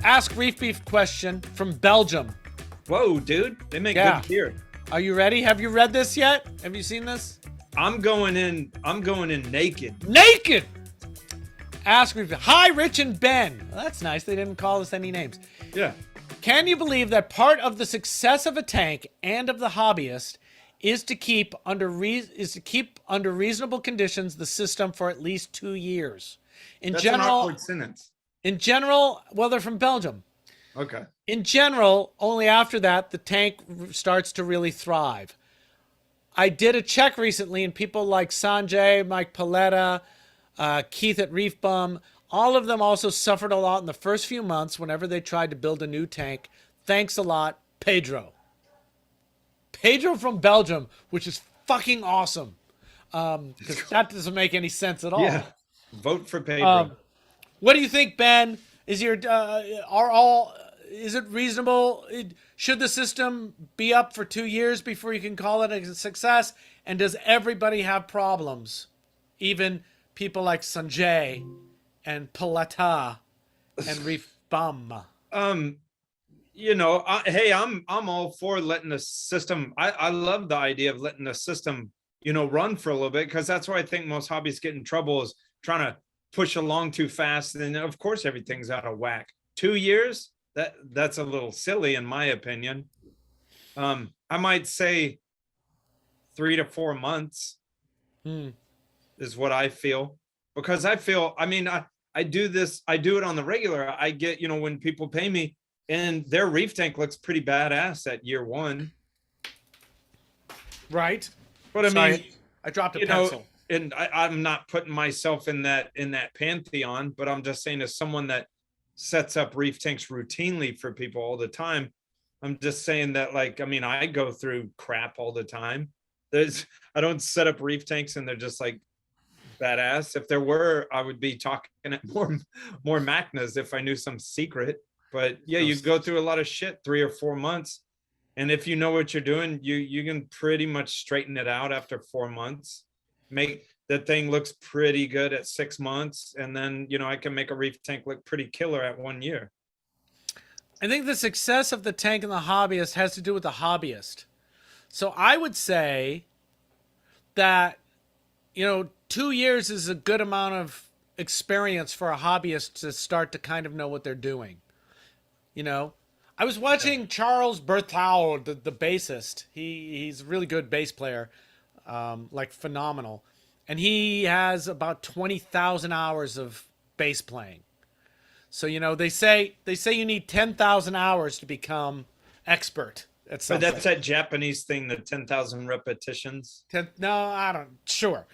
Ask Reef Beef question from Belgium. Whoa, dude, they make Yeah. good beer. Are you ready? Have you read this yet? Have you seen this? I'm going in naked. Naked! Ask Reef Beef. Hi, Rich and Ben. Well, that's nice. They didn't call us any names. Yeah. Can you believe that part of the success of a tank and of the hobbyist is to keep under reasonable conditions the system for at least 2 years? That's an awkward sentence. In general, well, they're from Belgium. Okay. In general, only after that the tank starts to really thrive. I did a check recently, and people like Sanjay, Mike Paletta, Keith at Reef Bum, all of them also suffered a lot in the first few months whenever they tried to build a new tank. Thanks a lot, Pedro. Pedro from Belgium, which is fucking awesome. Because that doesn't make any sense at all. Yeah. Vote for Pedro. What do you think, Ben? Is it reasonable? Should the system be up for 2 years before you can call it a success? And does everybody have problems? Even people like Sanjay and Palata and Reef Bum. Hey, I'm all for letting the system. I love the idea of letting the system, run for a little bit, because that's where I think most hobbyists get in trouble, is trying to push along too fast. And of course, everything's out of whack. 2 years, that's a little silly, in my opinion. I might say 3 to 4 months is what I feel, because I do this. I do it on the regular. I get, when people pay me, and their reef tank looks pretty badass at year one. Right. But I dropped a pencil. And I'm not putting myself in that pantheon, but I'm just saying, as someone that sets up reef tanks routinely for people all the time, I'm just saying that, I go through crap all the time. I don't set up reef tanks and they're just like badass. If there were, I would be talking at more Macnas if I knew some secret. But yeah, you go through a lot of shit 3 or 4 months. And if you know what you're doing, you can pretty much straighten it out after 4 months. Make that thing looks pretty good at 6 months. And then, I can make a reef tank look pretty killer at 1 year. I think the success of the tank and the hobbyist has to do with the hobbyist. So I would say that, 2 years is a good amount of experience for a hobbyist to start to kind of know what they're doing. I was watching Charles Berthau, the bassist. He's a really good bass player, phenomenal. And he has about 20,000 hours of bass playing. So, they say you need 10,000 hours to become expert at something. But that's that Japanese thing, the 10,000 repetitions. Sure.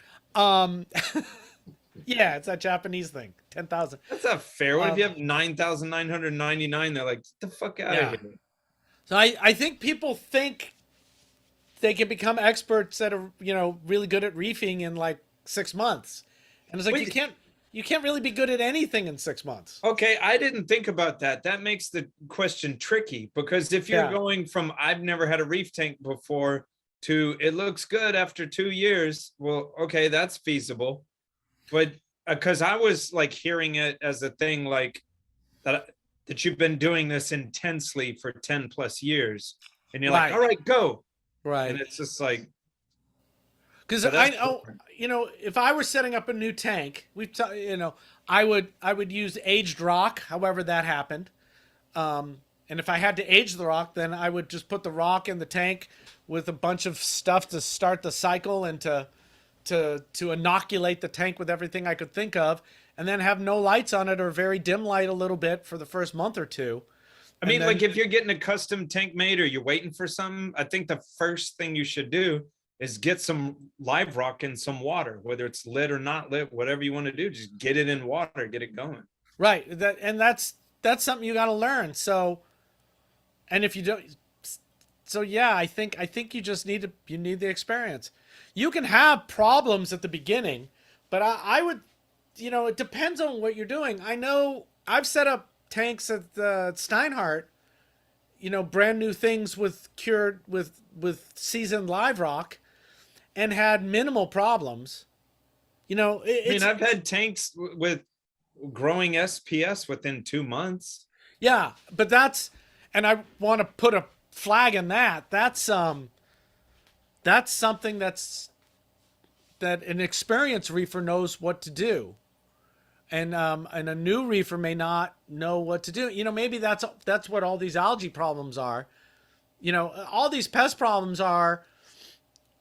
Yeah, it's that Japanese thing. 10,000. That's not fair. What if you have 9,999? They're like, get the fuck out of here. So I think people think they can become experts that are, really good at reefing in 6 months. And it's like, you can't really be good at anything in 6 months. Okay, I didn't think about that. That makes the question tricky, because if you're going from I've never had a reef tank before to it looks good after 2 years, well, okay, that's feasible. But because I was hearing it as a thing that you've been doing this intensely for 10 plus years, and you're like, all right, go. Right. And it's just because I know, if I were setting up a new tank, I would use aged rock, however that happened. And if I had to age the rock, then I would just put the rock in the tank with a bunch of stuff to start the cycle and to inoculate the tank with everything I could think of, and then have no lights on it or very dim light a little bit for the first month or two. If you're getting a custom tank made or you're waiting for something, I think the first thing you should do is get some live rock in some water, whether it's lit or not lit, whatever you want to do, just get it in water, get it going. Right. That's something you got to learn. So, and if you don't, so yeah, I think you just need the experience. You can have problems at the beginning, but I would, it depends on what you're doing. I know I've set up tanks at the Steinhardt, brand new things with seasoned live rock, and had minimal problems. I've had tanks with growing SPS within 2 months. Yeah, but and I want to put a flag in that. That's something that an experienced reefer knows what to do, and a new reefer may not know what to do. You know, maybe that's what all these algae problems are. You know, all these pest problems are.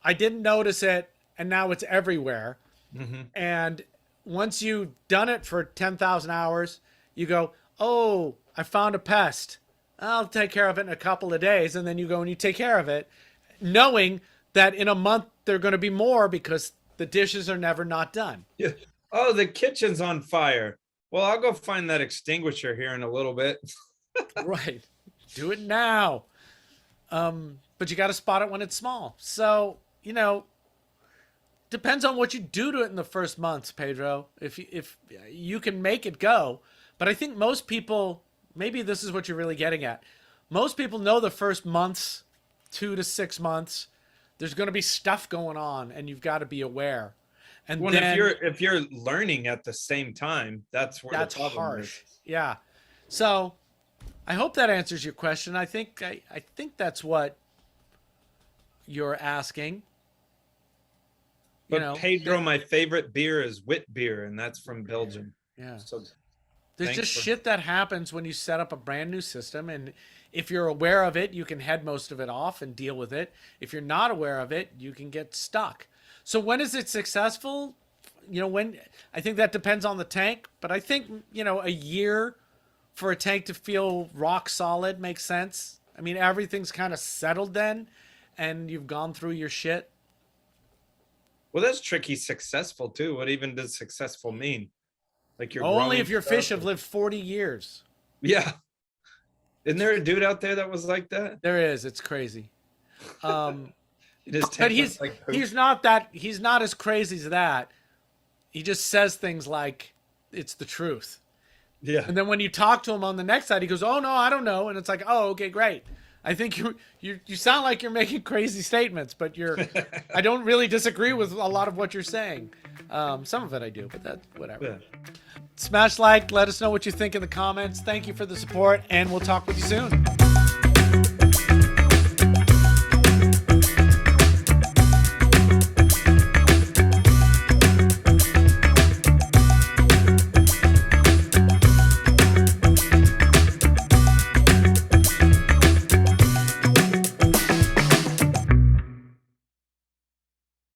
I didn't notice it, and now it's everywhere. And once you've done it for 10,000 hours, you go, oh, I found a pest. I'll take care of it in a couple of days. And then you go and you take care of it, knowing that in a month there are going to be more because the dishes are never not done. Yeah. Oh, the kitchen's on fire. Well, I'll go find that extinguisher here in a little bit. Right. Do it now. But you got to spot it when it's small. So, you know, depends on what you do to it in the first months, Pedro. If you can make it go, but I think most people, maybe this is what you're really getting at. Most people know the first months, 2 to 6 months, there's going to be stuff going on, and you've got to be aware. And Well, then if you're learning at the same time, that's where that's the problem harsh. is. Yeah. So I hope that answers your question. I think that's what you're asking. But Pedro, my favorite beer is wit beer, and that's from Belgium. Yeah. So There's just shit that happens when you set up a brand new system, and if you're aware of it, you can head most of it off and deal with it. If you're not aware of it, you can get stuck. So when is it successful? You know, when I think that depends on the tank, but I think, you know, a year for a tank to feel rock solid makes sense. I mean, everything's kind of settled then, and you've gone through your shit. Well, that's tricky. Successful too. What even does successful mean? Like you're Only growing if your stuff fish have and- lived 40 years. Yeah. Isn't there a dude out there that was like that? There is. It's crazy. His But tank looks like poop. he's not as crazy as that. He just says things like it's the truth. Yeah. And then when you talk to him on the next side, he goes, "Oh no, I don't know." And it's like, "Oh, okay, great." I think you sound like you're making crazy statements, but I don't really disagree with a lot of what you're saying. Some of it I do, but that's whatever. Yeah. Smash like, let us know what you think in the comments. Thank you for the support, and we'll talk with you soon.